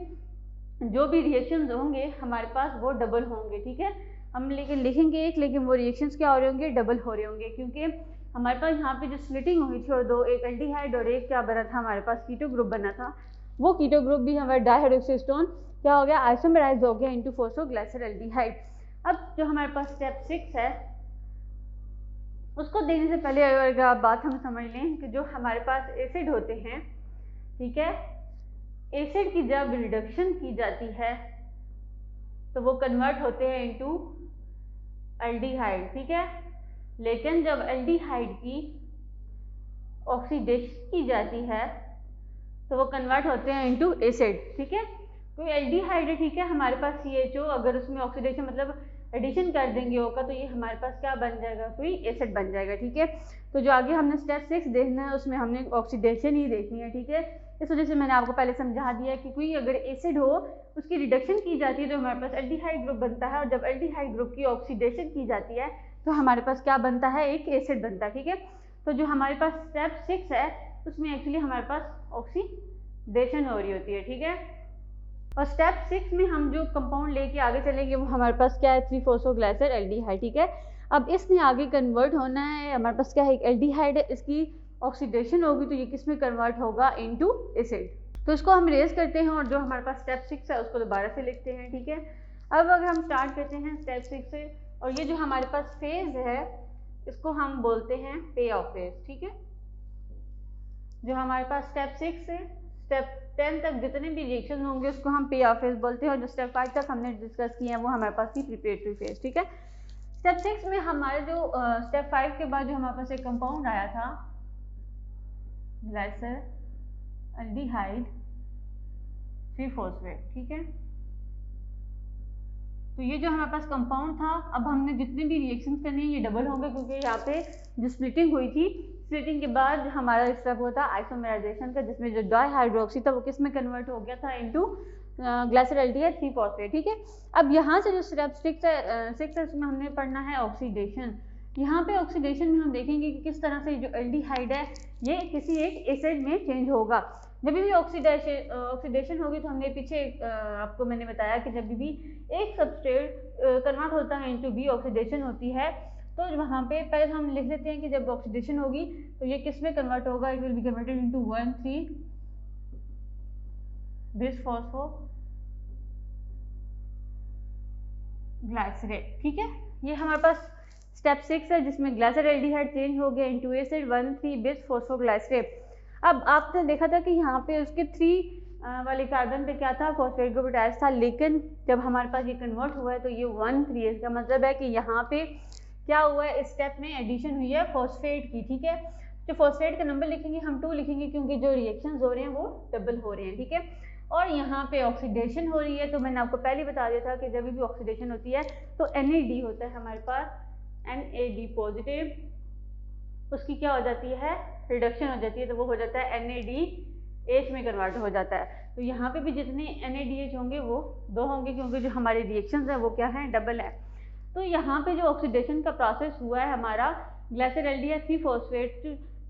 जो भी रिएक्शंस होंगे हमारे पास वो डबल होंगे, ठीक है, हम लेकिन लिखेंगे एक, लेकिन वो रिएक्शंस क्या हो रहे होंगे, डबल हो रहे होंगे, क्योंकि हमारे पास यहाँ पे जो स्प्लिटिंग हुई थी और 2, एक एल्डिहाइड और एक क्या बना था हमारे पास कीटो ग्रुप बना था, वो कीटो ग्रुप भी हमारे डाइहाइड्रोक्सीस्टोन क्या हो गया, आइसोमेराइज हो गया इनटू फॉस्फोग्लाइसर एल्डिहाइड। अब जो हमारे पास स्टेप 6 है, उसको देने से पहले अगर आप बात हम समझ लें कि जो हमारे पास एसिड होते हैं, ठीक है, एसिड की जब रिडक्शन की जाती है तो वो कन्वर्ट होते हैं इनटू एल्डिहाइड, ठीक है, लेकिन जब एल्डिहाइड की ऑक्सीडेशन की जाती है तो वो कन्वर्ट होते हैं इनटू एसिड, ठीक है। कोई एल्डिहाइड है, ठीक है, हमारे पास CHO, अगर उसमें ऑक्सीडेशन मतलब एडिशन कर देंगे होगा तो ये हमारे पास क्या बन जाएगा, कोई एसिड बन जाएगा, ठीक है। तो जो आगे हमने स्टेप 6 देखना है उसमें हमने ऑक्सीडेशन ही देखनी है, ठीक है। इस वजह से मैंने आपको पहले समझा दिया कि कोई अगर एसिड हो उसकी रिडक्शन की जाती है तो हमारे पास एल्डिहाइड ग्रुप बनता है, और जब एल्डिहाइड ग्रुप की ऑक्सीडेशन की जाती है तो हमारे पास क्या बनता है, एक एसिड बनता है, ठीक है। तो जो हमारे पास स्टेप 6 है उसमें एक्चुअली हमारे पास ऑक्सीडेशन हो रही होती है, ठीक है। और स्टेप 6 में हम जो कंपाउंड लेके आगे चलेंगे वो हमारे पास क्या है, 3-फॉस्फोग्लाइसर एल्डिहाइड, ठीक है। अब इसने आगे कन्वर्ट होना है, हमारे पास क्या है, एक एल्डिहाइड है, इसकी ऑक्सीडेशन होगी तो ये किस में कन्वर्ट होगा, इनटू एसिड। तो इसको हम रेज करते हैं और जो हमारे पास स्टेप 6 है उसको दोबारा से लिखते हैं, ठीक है। अब अगर हम स्टार्ट करते हैं स्टेप 6 से, और ये जो हमारे पास फेज है इसको हम बोलते हैं पे ऑफ फेज, ठीक है। जो हमारे पास स्टेप 6 से स्टेप 10 तक जितने भी रिएक्शन होंगे उसको हम पे ऑफ फेज बोलते हैं, और जो स्टेप 5 तक हमने डिस्कस किए हैं वो हमारे पास थी प्रिपरेटरी फेज, ठीक है। स्टेप 6 में हमारे जो स्टेप 5 के बाद जो हमारे पास एक कंपाउंड आया था ग्लाइसर एल्डिहाइड 3-फॉस्फेट, ठीक है। तो ये जो हमारे पास कंपाउंड था, अब हमने जितने भी रिएक्शंस करने हैं ये डबल होंगे, क्योंकि यहाँ पे जो स्प्लिटिंग हुई थी, स्प्लिटिंग के बाद हमारा स्टेप हुआ था आइसोमेराइजेशन का, जिसमें जो डाइहाइड्रोक्सी था वो किस में कन्वर्ट हो गया था, इनटू ग्लाइसर एल्डिहाइड 3-फॉस्फेट, ठीक है। अब यहाँ से जो स्टेप 6 है उसमें हमने पढ़ना है ऑक्सीडेशन। यहाँ पे ऑक्सीडेशन में हम देखेंगे कि किस तरह से जो एल्डिहाइड है ये किसी एक एसिड में चेंज होगा। जब भी ऑक्सीडेशन होगी तो हमने पीछे आपको मैंने बताया कि जब भी एक सबस्ट्रेट कन्वर्ट होता है इनटू बी, ऑक्सीडेशन होती है, तो वहाँ पे पहले हम लिख लेते हैं कि जब ऑक्सीडेशन होगी तो ये किस में कन्वर्ट होगा, it will be converted into 1,3 बिसफॉस्फोग्लाइसरेट, ठीक है। ये हमारे पास स्टेप 6 है जिसमें ग्लाइसर एल्डिहाइड चेंज हो गया इनटू एसिड 1,3 बिसफॉस्फोग्लाइसरेट। अब आपने देखा था कि यहाँ पे उसके 3 वाले कार्बन पे क्या था, फॉस्फेट ग्रुप अटैच था, लेकिन जब हमारे पास ये कन्वर्ट हुआ है तो ये 1,3 है। इसका मतलब है कि यहाँ पे क्या हुआ है, इस स्टेप में एडिशन हुई है फॉस्फेट की, ठीक है। जो फॉस्फेट का नंबर लिखेंगे हम 2 लिखेंगे, क्योंकि जो रिएक्शंस हो रहे हैं वो डबल हो रहे हैं, ठीक है। और यहाँ पे ऑक्सीडेशन हो रही है, तो मैंने आपको पहले बता दिया था कि जब भी ऑक्सीडेशन होती है तो NAD होता है हमारे पास, NAD पॉजिटिव, उसकी क्या हो जाती है, रिडक्शन हो जाती है, तो वो हो जाता है NADH में कन्वर्ट हो जाता है। तो यहाँ पे भी जितने NADH होंगे वो 2 होंगे, क्योंकि जो हमारे रिएक्शंस है वो क्या है, डबल है। तो यहाँ पे जो ऑक्सीडेशन का प्रोसेस हुआ है हमारा ग्लाइसर एल्डिहाइड 3-फॉस्फेट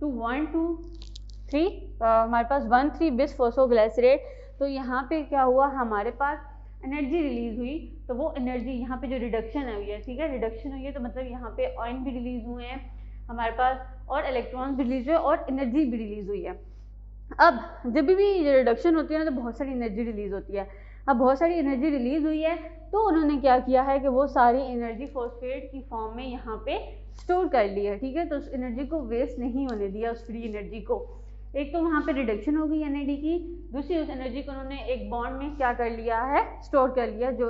टू 1,2,3 हमारे पास 1,3 बिसफॉस्फोग्लाइसरेट। तो यहाँ पे क्या हुआ, हमारे पास एनर्जी रिलीज हुई, तो वो एनर्जी यहाँ पे जो रिडक्शन हुई है, ठीक है, रिडक्शन हुई है तो मतलब यहाँ पे आयन भी रिलीज हुए हैं हमारे पास, और इलेक्ट्रॉन्स भी रिलीज हुए और एनर्जी भी रिलीज हुई है। अब जब भी रिडक्शन होती है ना तो बहुत सारी एनर्जी रिलीज होती है। अब बहुत सारी एनर्जी रिलीज हुई है तो उन्होंने क्या किया है कि वो सारी एनर्जी फॉस्फेट की फॉर्म में यहाँ पे स्टोर कर ली है, ठीक है। तो उस एनर्जी को वेस्ट नहीं होने दिया, उस फ्री एनर्जी को। एक तो वहाँ पे रिडक्शन हो गई NAD की, दूसरी उस एनर्जी को उन्होंने एक बॉन्ड में क्या कर लिया है, स्टोर कर लिया, जो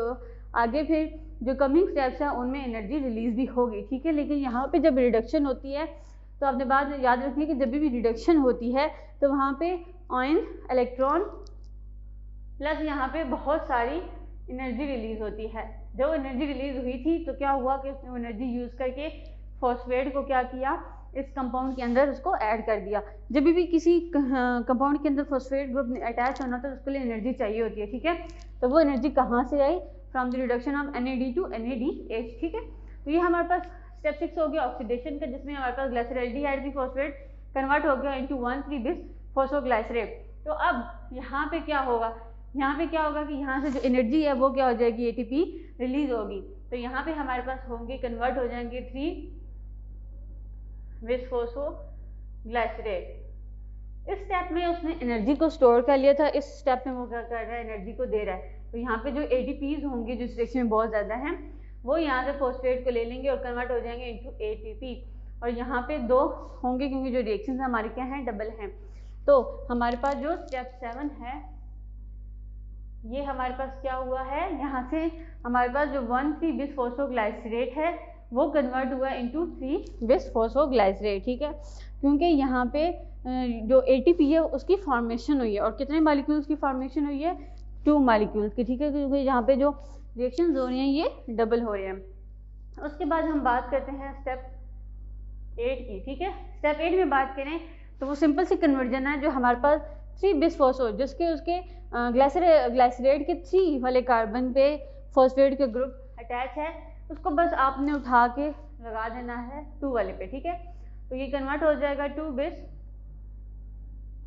आगे फिर जो कमिंग स्टेप्स हैं उनमें एनर्जी रिलीज भी होगी, ठीक है। लेकिन यहाँ पे जब रिडक्शन होती है तो आपने बात याद रखनी है कि जब भी रिडक्शन होती है तो वहाँ पे आयन, इलेक्ट्रॉन प्लस यहाँ पे बहुत सारी एनर्जी रिलीज होती है। जब एनर्जी रिलीज हुई थी तो क्या हुआ कि उसने एनर्जी यूज करके फॉस्फेट को क्या किया, इस कंपाउंड के अंदर उसको ऐड कर दिया। जब भी किसी कंपाउंड के अंदर फॉस्फेट ग्रुप अटैच होना तो उसके लिए एनर्जी चाहिए होती है, ठीक है। तो वो एनर्जी कहाँ से आई, from the reduction of NAD to NADH, ठीक है। तो ये हमारे पास स्टेप 6 हो गया ऑक्सीडेशन का, जिसमें हमारे पास ग्लाइसरॉल्डिहाइड भी फॉस्फेट कन्वर्ट हो गया इनटू 1,3-bis फॉस्फोग्लाइसरेट। तो अब यहाँ पे क्या होगा, यहाँ पे क्या होगा कि यहाँ से जो एनर्जी है वो क्या हो जाएगी, ATP रिलीज होगी। तो यहाँ पे हमारे पास होंगे, कन्वर्ट हो जाएंगे 3-bis फॉस्फोग्लाइसरेट। इस स्टेप में उसने एनर्जी को स्टोर कर लिया था, इस स्टेप में वो क्या कर रहा है, एनर्जी को दे रहा है। तो यहाँ पे जो ATPs होंगे जिस रिएक्शन में बहुत ज़्यादा हैं, वो यहाँ से फॉस्फेट को ले लेंगे और कन्वर्ट हो जाएंगे इनटू ATP। और यहाँ पे 2 होंगे क्योंकि जो रिएक्शन हमारे क्या हैं, डबल हैं। तो हमारे पास जो स्टेप 7 है, ये हमारे पास क्या हुआ है, यहाँ से हमारे पास जो 1,3-bis फॉस्फोग्लाइसरेट है वो कन्वर्ट हुआ इनटू 3-bis फॉस्फोग्लाइसरेट, ठीक है। क्योंकि यहाँ पे जो ATP है उसकी फॉर्मेशन हुई है, और कितने मॉलिक्यूल्स की फॉर्मेशन हुई है, 2 मॉलिक्यूल्स की, ठीक है। क्योंकि यहाँ पे जो रिएक्शंस हो रही हैं ये डबल हो रहे हैं। उसके बाद हम बात करते हैं स्टेप 8 की, ठीक है। स्टेप 8 में बात करें तो वो सिंपल सी कन्वर्जन है, जो हमारे पास 3-bis फॉस्फो, जिसके उसके ग्लाइसरेट के 3 वाले कार्बन पे फॉस्फेट के ग्रुप अटैच है, उसको बस आपने उठा के लगा देना है 2 वाले पे, ठीक है। तो ये कन्वर्ट हो जाएगा 2-bis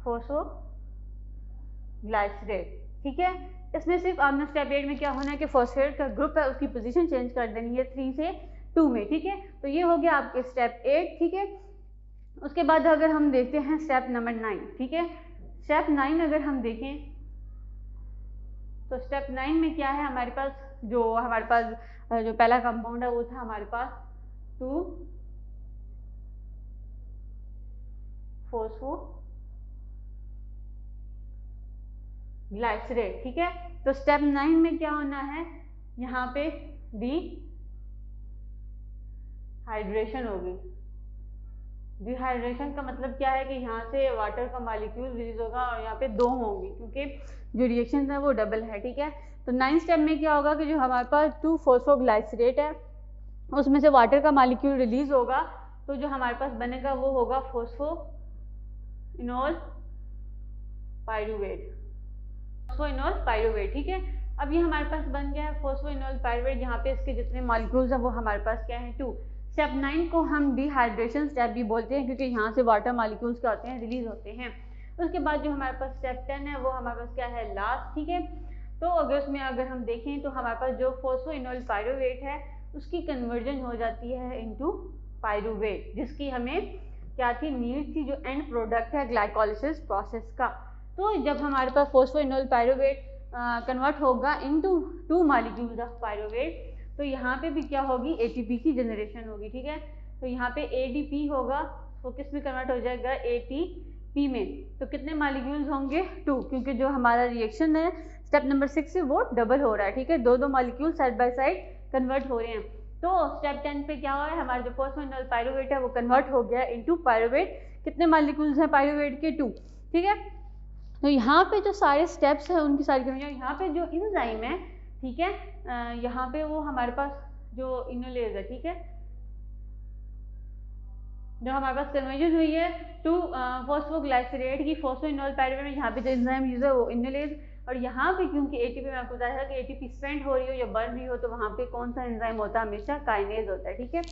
फॉस्फोग्लाइसरेट, ठीक है। इसमें सिर्फ आपने स्टेप 8 में क्या होना है कि फॉस्फेट का ग्रुप है उसकी पोजीशन चेंज कर देनी है 3 से 2 में, ठीक है। तो ये हो गया आपके स्टेप 8, ठीक है। उसके बाद अगर हम देखते हैं स्टेप नंबर 9, ठीक है। स्टेप 9 अगर हम देखें तो स्टेप 9 में क्या है, हमारे पास जो पहला कंपाउंड है वो था हमारे पास 2-फॉस्फोग्लाइसरेट, ठीक है। तो स्टेप 9 में क्या होना है, यहाँ पे डिहाइड्रेशन होगी। डिहाइड्रेशन का मतलब क्या है कि यहाँ से वाटर का मॉलिक्यूल रिलीज होगा और यहाँ पे 2 होंगी, क्योंकि जो रिएक्शन है वो डबल है, ठीक है। तो 9 स्टेप में क्या होगा कि जो हमारे पास 2-फॉस्फोग्लाइसरेट है उसमें से वाटर का मॉलिक्यूल रिलीज होगा, तो जो हमारे पास बनेगा वो होगा फॉस्फोइनोल पाइरूवेट, ठीक है। अब ये हमारे पास बन गया है फॉस्फोइनोल पाइरूवेट। यहाँ पे इसके जितने मॉलिक्यूल्स हैं वो हमारे पास क्या है, 2। स्टेप 9 को हम डिहाइड्रेशन स्टेप भी बोलते हैं, क्योंकि यहाँ से वाटर मॉलिक्यूल्स क्या होते हैं, रिलीज होते हैं। उसके बाद जो हमारे पास स्टेप 10 है वो हमारे पास क्या है, लास्ट, ठीक है। तो अगर हम देखें तो हमारे पास जो फॉस्फोइनोल पाइरूवेट है उसकी कन्वर्जन हो जाती है इनटू पाइरूवेट, जिसकी हमें क्या थी, नीड थी, जो एंड प्रोडक्ट है ग्लाइकोलिसिस प्रोसेस का। तो जब हमारे पास फॉस्फोइनोल पाइरूवेट कन्वर्ट होगा इनटू 2 मॉलिक्यूल्स ऑफ पाइरूवेट, तो यहाँ पे भी क्या होगी, ATP की जनरेशन होगी, ठीक है। तो यहाँ पे ADP होगा, तो किस में कन्वर्ट हो जाएगा, ATP में। तो कितने मॉलिक्यूल्स होंगे, 2, क्योंकि जो हमारा रिएक्शन है स्टेप नंबर 6 से वो डबल हो रहा है, ठीक है। 2 molecule side by side convert हो रहे हैं। तो स्टेप 10 पे क्या हो रहा है, हमारा जो फॉस्फोइनोल पाइरूवेट है वो कन्वर्ट हो गया इनटू पाइरूवेट। कितने मॉलिक्यूल्स हैं पाइरूवेट के, 2, ठीक है। तो यहाँ पे जो सारे स्टेप्स हैं उनकी सारी कन्वर्जन, यहाँ पे जो एंजाइम है, ठीक है, यहाँ पे वो हमारे पास जो इनोलेज है, ठीक है, जो हमारे पास कन्वर्जन हुई है 2-फॉस्फोग्लाइसरेट की फॉस्फोइनोल पाइरूवेट में, यहाँ पे जो एंजाइम यूज है वो इनोलेज। और यहाँ पे क्योंकि ATP में आपको बताया था कि ATP स्पेंड हो रही हो या बर्न रही हो, तो वहाँ पे कौन सा एंजाइम होता है, हमेशा काइनेज होता है, ठीक है।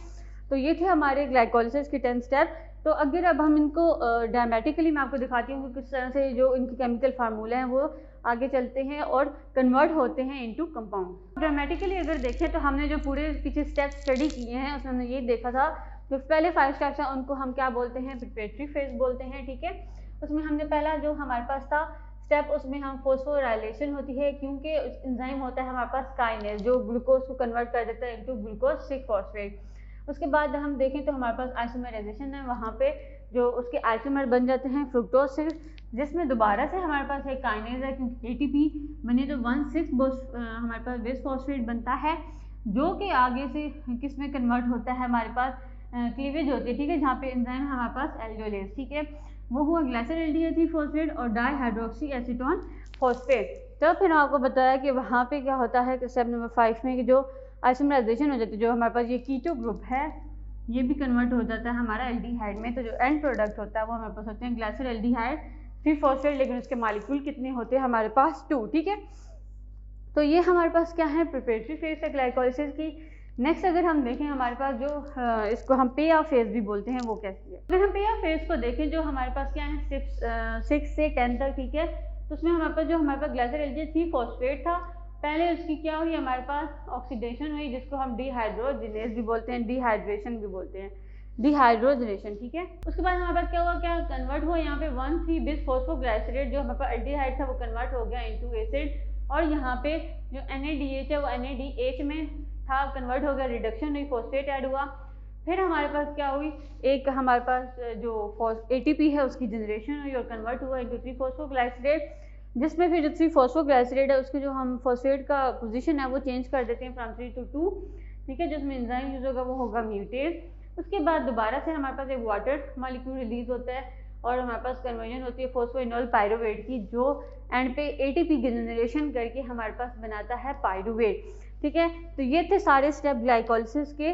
तो ये थे हमारे ग्लाइकोलिसिस के 10 स्टेप। तो अगर अब हम इनको ड्रामेटिकली मैं आपको दिखाती हूँ कि किस तरह से जो इनके केमिकल फार्मूले हैं वो आगे चलते हैं और कन्वर्ट होते हैं इनटू कंपाउंड। ड्रामेटिकली अगर देखें तो हमने जो पूरे पीछे स्टेप स्टडी किए हैं उसमें हमने ये देखा था, जो पहले 5 स्टेप्स हैं उनको हम क्या बोलते हैं, प्रिपरेटरी फेज बोलते हैं, ठीक है। उसमें हमने पहला जो हमारे पास था स्टेप, उसमें हम फॉस्फोराइलेशन होती है, क्योंकि एंजाइम होता है हमारे पास काइनेज, जो ग्लूकोज को कन्वर्ट कर देता है इनटू ग्लूकोज 6 फॉस्फेट। उसके बाद हम देखें तो हमारे पास आइसोमराइजेशन है, वहाँ पे जो उसके आइसोमर बन जाते हैं फ्रुक्टोज से, जिसमें दोबारा से हमारे पास एक काइनेज है, क्योंकि ATP बने तो 1,6 हमारे पास बिस फॉस्फेट बनता है, जो कि आगे से किस में कन्वर्ट होता है, हमारे पास क्लीवेज होती है, ठीक है, जहाँ पे एंजाइम है हमारे पास एल्डोलेज, ठीक है, वो हुआ ग्लाइसरॉल्डिहाइड फॉस्फेट और डाईहाइड्रोक्सी एसीटोन फॉस्फेट। तो फिर आपको बताया कि वहाँ पे क्या होता है कि स्टेप नंबर 5 में कि जो आइसोमराइजेशन हो जाती है, जो हमारे पास ये कीटो ग्रुप है ये भी कन्वर्ट हो जाता है हमारा एल्डिहाइड में। तो जो एंड प्रोडक्ट होता है वो हमारे पास होते हैं ग्लाइसिल एल्डिहाइड 3-फॉस्फेट, लेकिन उसके मॉलिक्यूल कितने होते हैं हमारे पास 2, ठीक है। तो ये हमारे पास क्या है, प्रिपरेटरी फेज है ग्लाइकोलिसिस की। नेक्स्ट अगर हम देखें हमारे पास जो इसको हम पे ऑफ फेज भी बोलते हैं वो कैसी है। अगर हम पे ऑफ फेज को देखें जो हमारे पास क्या है 6 से 10 तक, ठीक है। तो उसमें हमारे पास जो हमारे पास ग्लाइसिल एल्डिहाइड 3-फॉस्फेट था, पहले उसकी क्या हुई हमारे पास ऑक्सीडेशन हुई जिसको हम डिहाइड्रोजिनेज भी बोलते हैं, डिहाइड्रेशन भी बोलते हैं, डिहाइड्रोजनेशन, ठीक है। उसके बाद हमारे पास क्या हुआ, क्या कन्वर्ट हुआ यहाँ पे 1,3-बिस फॉस्फोग्लाइसरेट जो हमारे पास एल्डिहाइड था वो कन्वर्ट हो गया इनटू एसिड, और यहाँ पे जो NaDH है वो NaDH में था, कन्वर्ट हो गया, रिडक्शन हुई, फॉस्फेट ऐड हुआ। फिर हमारे पास क्या हुई, एक हमारे पास जो ATP है उसकी जनरेशन हुई और कन्वर्ट हुआ इनटू 3-फॉस्फोग्लाइसरेट, जिसमें फिर जो 3-फॉस्फोग्लाइसरेट है उसके जो हम फॉस्फेट का पोजीशन है वो चेंज कर देते हैं फ्रॉम 3 to 2, ठीक है। जिसमें एंजाइम यूज होगा वो होगा म्यूटेज। उसके बाद दोबारा से हमारे पास एक वाटर मॉलिक्यूल रिलीज होता है और हमारे पास कन्वर्जन होती है फॉस्फोइनोल पायरुवेट की, जो एंड पे ATP की जनरेशन करके हमारे पास बनाता है पायरुवेट, ठीक है। तो ये थे सारे स्टेप ग्लाइकोलिसिस के,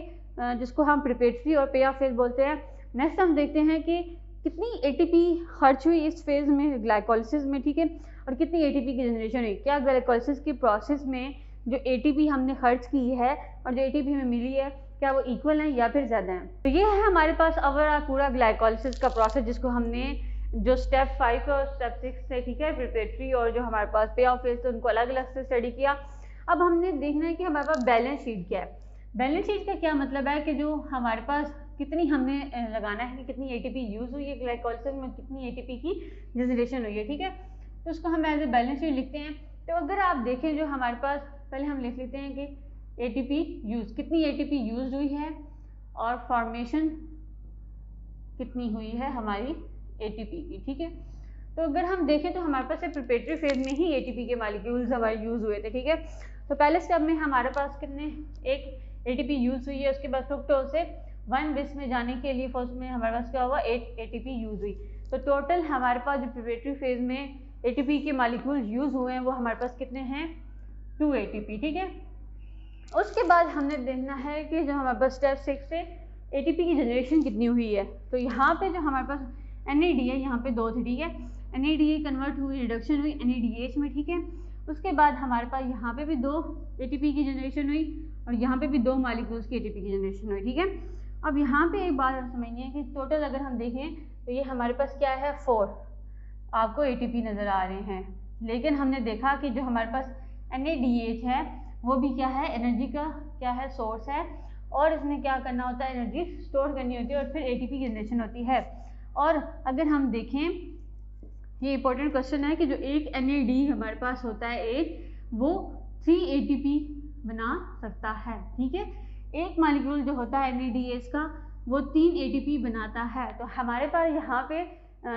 जिसको हम प्रिपरेटरी और पे ऑफ फेज बोलते हैं। नेक्स्ट हम देखते हैं कि कितनी ATP खर्च हुई इस फेज में ग्लाइकोलिसिस में, ठीक है, और कितनी ATP की जनरेशन हुई। क्या ग्लाइकोलिसिस की प्रोसेस में जो ATP हमने खर्च की है और जो ATP हमें मिली है क्या वो इक्वल है या फिर ज़्यादा है। तो ये है हमारे पास ओवरऑल पूरा ग्लाइकोलिसिस का प्रोसेस, जिसको हमने जो स्टेप 5 और स्टेप 6 थे, ठीक है, प्रिपरेटरी और जो हमारे पास पे ऑफ फेज थे उनको अलग अलग से स्टडी किया। अब हमने देखना है कि हमारे पास बैलेंस शीट क्या है। बैलेंस शीट का क्या मतलब है कि जो हमारे पास कितनी हमने लगाना है कि कितनी ATP यूज़ हुई है ग्लाइकोलिसिस में, कितनी ATP की जनरेशन हुई है, ठीक है। तो उसको हम एज ए बैलेंस शीट लिखते हैं। तो अगर आप देखें जो हमारे पास, पहले हम लिख लेते हैं कि ATP यूज़, कितनी ATP यूज़ हुई है और फॉर्मेशन कितनी हुई है हमारी ATP की, ठीक है। तो अगर हम देखें तो हमारे पास प्रिपरेटरी फेज में ही ATP के मॉलिक्यूल्स हमारे यूज़ हुए थे, ठीक है। तो पहले स्टेप में हमारे पास कितने, एक ATP यूज़ हुई है। उसके बाद फ्रुक्टोज से 1-बिस में जाने के लिए फर्स्ट में हमारे पास क्या हुआ, 8 ATP यूज़ हुई। तो टोटल हमारे पास जो प्रिपरेटरी फेज में ATP के मॉलिक्यूल यूज़ हुए हैं वो हमारे पास कितने हैं, 2 ATP, ठीक है। उसके बाद हमने देखना है कि जो हमारे पास स्टेप 6 से ATP की जनरेशन कितनी हुई है। तो यहाँ पे जो हमारे पास NAD है, यहाँ पे 2 थे, ठीक है। NADA कन्वर्ट हुई, रिडक्शन हुई NADH में, ठीक है। उसके बाद हमारे पास यहाँ पे भी 2 ATP की जनरेशन हुई और यहाँ पे भी 2 मॉलिक्यूल्स की ATP की जनरेशन हुई, ठीक है। अब यहाँ पे एक बात समझनी है कि टोटल अगर हम देखें तो ये हमारे पास क्या है, 4 आपको ATP नज़र आ रहे हैं। लेकिन हमने देखा कि जो हमारे पास NADH है वो भी क्या है, एनर्जी का क्या है, सोर्स है, और इसमें क्या करना होता है, एनर्जी स्टोर करनी होती है और फिर ATP की जनरेशन होती है। और अगर हम देखें, ये इंपॉर्टेंट क्वेश्चन है कि जो एक NAD हमारे पास होता है एक, वो 3 ATP बना सकता है, ठीक है। एक मॉलिक्यूल जो होता है NADH का वो 3 ATP बनाता है। तो हमारे पास यहाँ पे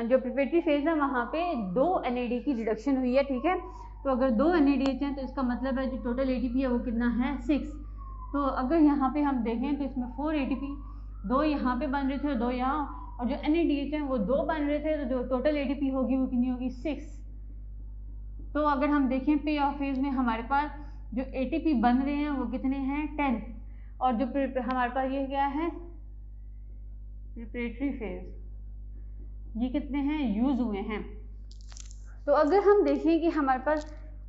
जो प्रिपरेटरी फेज है वहाँ पे 2 NAD की रिडक्शन हुई है, ठीक है। तो अगर 2 NADH हैं तो इसका मतलब है जो टोटल ATP है वो कितना है, 6। तो अगर यहाँ पे हम देखें तो इसमें 4 ATP, 2 यहाँ पे बन रहे थे और 2 यहाँ, और जो NADH हैं वो 2 बन रहे थे, तो जो टोटल ATP होगी वो कितनी होगी, 6। तो अगर हम देखें पे ऑफ फेज में हमारे पास जो ATP बन रहे हैं वो कितने हैं, 10, और जो हमारे पास ये क्या है, प्रिपरेटरी फेज, ये कितने हैं, यूज़ हुए हैं। तो अगर हम देखें कि हमारे पास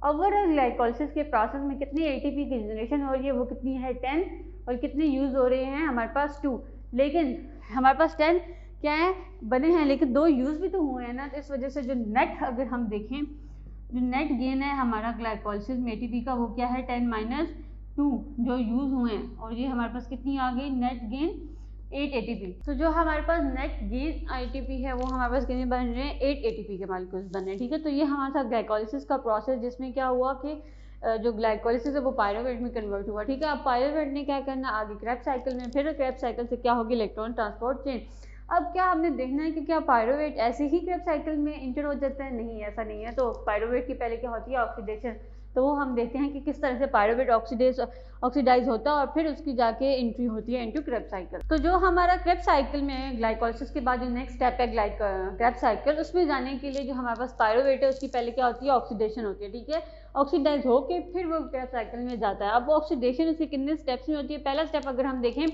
ओवरऑल ग्लाइकोलिसिस के प्रोसेस में कितनी ATP की जनरेशन हो रही है वो कितनी है, 10, और कितने यूज़ हो रहे हैं हमारे पास 2। लेकिन हमारे पास 10 क्या है, बने हैं, लेकिन 2 यूज़ भी तो हुए हैं ना। तो इस वजह से जो नेट अगर हम देखें, जो नेट गेन है हमारा ग्लाइकोलिसिस में ATP का वो क्या है, 10 - 2 जो यूज़ हुए हैं, और ये हमारे पास कितनी आ गई, नेट गेन 8 ATP। तो जो हमारे पास नेट गेन ATP है वो हमारे पास कितने बन रहे हैं, 8 ATP के मॉलिक्यूल्स बन रहे हैं, ठीक है। तो ये हमारा था ग्लाइकोलिसिस का प्रोसेस, जिसमें क्या हुआ कि जो ग्लाइकोलिसिस है वो पायरुवेट में कन्वर्ट हुआ, ठीक है। अब पायरुवेट ने क्या करना, आगे क्रेब्स साइकिल में, फिर क्रेब्स साइकिल से क्या होगी, इलेक्ट्रॉन ट्रांसपोर्ट चेन। अब क्या हमने देखना है कि क्या पायरुवेट ऐसे ही क्रेब्स साइकिल में इंटर हो जाता है, नहीं, ऐसा नहीं है। तो पायरुवेट की पहले क्या होती है, ऑक्सीडेशन, तो वो हम देखते हैं कि किस तरह से पायरुवेट ऑक्सीडाइज होता है और फिर उसकी जाके एंट्री होती है इनटू क्रेब्स साइकिल। तो जो हमारा क्रेब्स साइकिल में ग्लाइकोलिसिस के बाद जो नेक्स्ट स्टेप है क्रेब्स साइकिल, उसमें जाने के लिए जो हमारे पास पायरुवेट है उसकी पहले क्या होती है, ऑक्सीडेशन होती है, ठीक है। ऑक्सीडाइज होके फिर वो क्रेब्स साइकिल में जाता है। अब वो ऑक्सीडेशन उसके कितने स्टेप्स में होती है, पहला स्टेप अगर हम देखें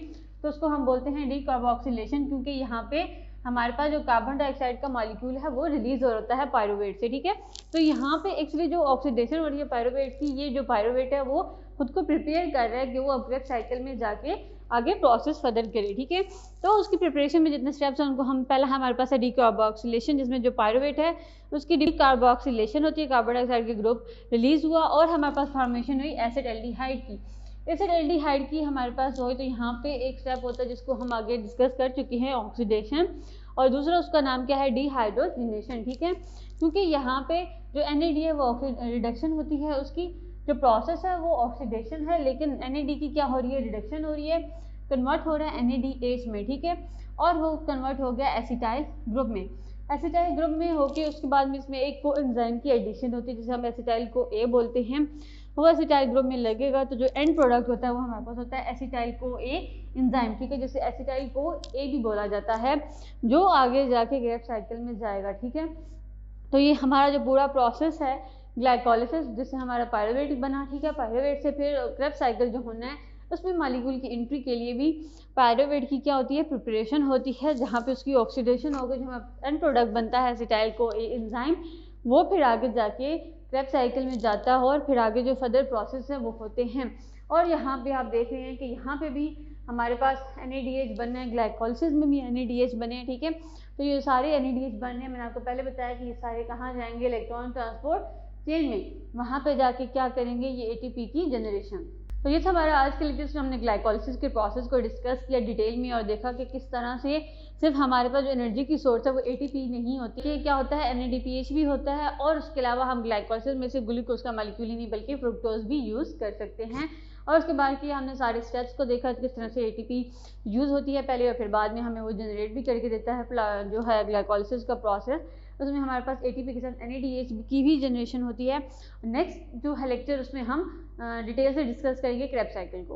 तो उसको हम बोलते हैं डीकार्बोक्सिलेशन, क्योंकि यहाँ पे हमारे पास जो कार्बन डाइऑक्साइड का मॉलिक्यूल है वो रिलीज हो रहा है पायरुवेट से, ठीक है। तो यहाँ पे एक्चुअली जो ऑक्सीडेशन हो रही है पायरुवेट की, ये जो पायरुवेट है वो खुद को प्रिपेयर कर रहा है कि वो अपग्रेड साइकिल में जाके आगे प्रोसेस फर्दर करे, ठीक है। तो उसकी प्रिपरेशन में जितने स्टेप्स हैं उनको हम पहला हमारे पास है डीकार्बोक्सिलेशन, जिसमें जो पायरुवेट है उसकी डीकार्बोक्सिलेशन होती है, कार्बन डाइऑक्साइड के ग्रुप रिलीज हुआ और हमारे पास फॉर्मेशन हुई एसिड एल्डिहाइड की। एसिड एल्डिहाइड की हमारे पास हो, तो यहाँ पे एक स्टेप होता है जिसको हम आगे डिस्कस कर चुके हैं, ऑक्सीडेशन, और दूसरा उसका नाम क्या है, डिहाइड्रोजिनेशन, ठीक है। क्योंकि यहाँ पे जो NAD है वो रिडक्शन होती है, उसकी जो प्रोसेस है वो ऑक्सीडेशन है, लेकिन NAD की क्या हो रही है, रिडक्शन हो रही है, कन्वर्ट हो रहा है NADH में, ठीक है। और वो कन्वर्ट हो गया एसिटाइल ग्रुप में। एसिटाइल ग्रुप में होके उसके बाद में इसमें एक कोएंजाइम की एडिशन होती है जिसे हम एसिटाइल को A बोलते हैं। वो एसिटाइल ग्रुप में लगेगा तो जो एंड प्रोडक्ट होता है वो हमारे पास होता है एसिटाइल को A एंजाइम, ठीक है, जिसे एसिटाइल को A भी बोला जाता है, जो आगे जाके क्रेब्स साइकिल में जाएगा, ठीक है। तो ये हमारा जो पूरा प्रोसेस है ग्लाइकोलिसिस, जिससे हमारा पायरुवेट बना, ठीक है। पायरुवेट से फिर क्रेब्स साइकिल जो होना है उसमें मॉलिक्यूल की एंट्री के लिए भी पायरुवेट की क्या होती है, प्रिपरेशन होती है, जहाँ पे उसकी ऑक्सीडेशन होगी, जो एंड प्रोडक्ट बनता है एसिटाइल को A एंजाइम, वो फिर आगे जाके क्रेब्स साइकिल में जाता है और फिर आगे जो फर्दर प्रोसेस है वो होते हैं। और यहाँ पे आप देख रहे हैं कि यहाँ पे भी हमारे पास NADH बनना है, ग्लाइकोलिसिस में भी NADH बने हैं, ठीक है। तो ये सारे NADH बनने हैं, मैंने आपको पहले बताया कि ये सारे कहाँ जाएंगे, इलेक्ट्रॉन ट्रांसपोर्ट चेन में, वहाँ पे जाके क्या करेंगे, ये ATP की जनरेशन। तो ये था हमारा आज के लेक्चर में हमने ग्लाइकोलिसिस के प्रोसेस को डिस्कस किया डिटेल में और देखा कि किस तरह से सिर्फ हमारे पास जो एनर्जी की सोर्स है वो ATP नहीं होती है, क्या होता है NADPH भी होता है, और उसके अलावा हम ग्लाइकोलिसिस में से ग्लूकोज का मॉलिक्यूल ही नहीं बल्कि फ्रुक्टोज भी यूज़ कर सकते हैं। और उसके बाद कि हमने सारे स्टेप्स को देखा किस तरह से ATP यूज़ होती है पहले और फिर बाद में हमें वो जनरेट भी करके देता है जो है ग्लाइकोलिसिस का प्रोसेस, उसमें हमारे पास ATP के साथ NADH की भी जनरेशन होती है। नेक्स्ट जो है लेक्चर उसमें हम डिटेल से डिस्कस करेंगे क्रेब्स साइकिल को।